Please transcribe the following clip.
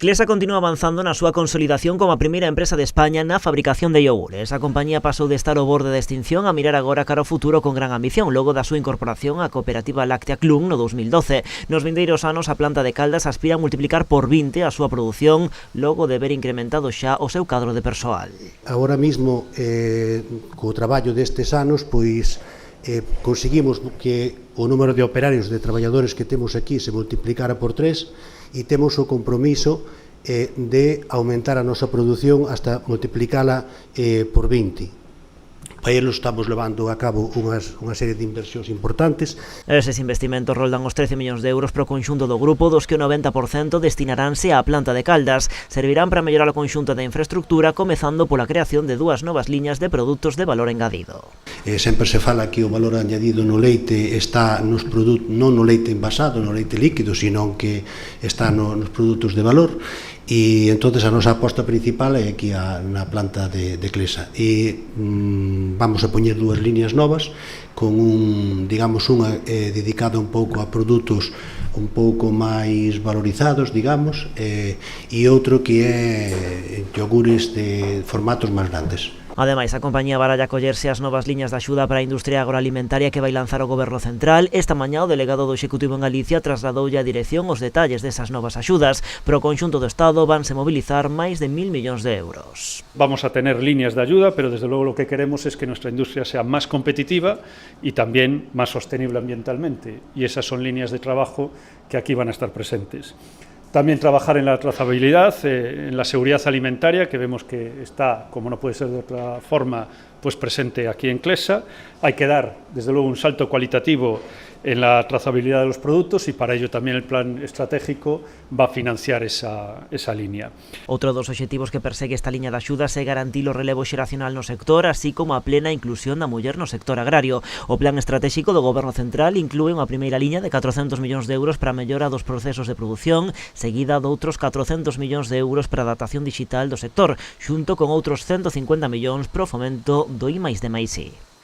Clesa continúa avanzando na súa consolidación como a primeira empresa de España na fabricación de iogures. A compañía pasou de estar ao borde da extinción a mirar agora cara ao futuro con gran ambición, logo da súa incorporación á cooperativa láctea Clun no 2012. Nos vindeiros anos, a planta de Caldas aspira a multiplicar por 20 a súa produción, logo de ver incrementado xa o seu cadro de persoal. Agora mesmo, co traballo destes anos, pois conseguimos que o número de operarios, de traballadores que temos aquí se multiplicara por 3 e temos o compromiso de aumentar a nosa produción hasta multiplicala por 20. Aí estamos levando a cabo unha serie de inversións importantes. Eses investimentos roldan os 13 millóns de euros para o conxunto do grupo, dos que o 90% destinaránse á planta de Caldas. Servirán para mellorar o conxunto da infraestructura, comezando pola creación de 2 novas liñas de produtos de valor engadido. Sempre se fala que o valor añadido no leite está nos produtos, non no leite envasado, no leite líquido, sino que está nos produtos de valor. E entonces a nosa aposta principal é aquí na planta de Clesa e vamos a poñer 2 líneas novas con digamos unha dedicada un pouco a produtos un pouco máis valorizados, digamos, e outro que é iogures de formatos máis grandes. Ademais, a compañía baralla collerse as novas liñas de axuda para a industria agroalimentaria que vai lanzar o Goberno Central. Esta mañá o delegado do Executivo en Galicia trasladoulle á dirección os detalles desas novas axudas. Pero o conxunto do Estado vanse mobilizar máis de 1.000 millóns de euros. Vamos a tener líneas de ayuda, pero desde luego lo que queremos es que nuestra industria sea más competitiva y también más sostenible ambientalmente. Y esas son líneas de trabajo que aquí van a estar presentes. También trabajar en la trazabilidad, en la seguridad alimentaria, que vemos que está, como no puede ser de otra forma, pues presente aquí en Clesa. Hay que dar, desde luego, un salto cualitativo en la trazabilidad de los productos y para ello también el plan estratégico va a financiar esa línea. Outro dos obxectivos que persegue esta liña de axudas é garantir o relevo xeracional no sector, así como a plena inclusión da muller no sector agrario. O plan estratégico do Goberno Central inclúe unha primeira liña de 400 millóns de euros para a mellora dos procesos de produción, seguida de outros 400 millóns de euros para a adaptación digital do sector, xunto con outros 150 millóns para o fomento do I+D+I.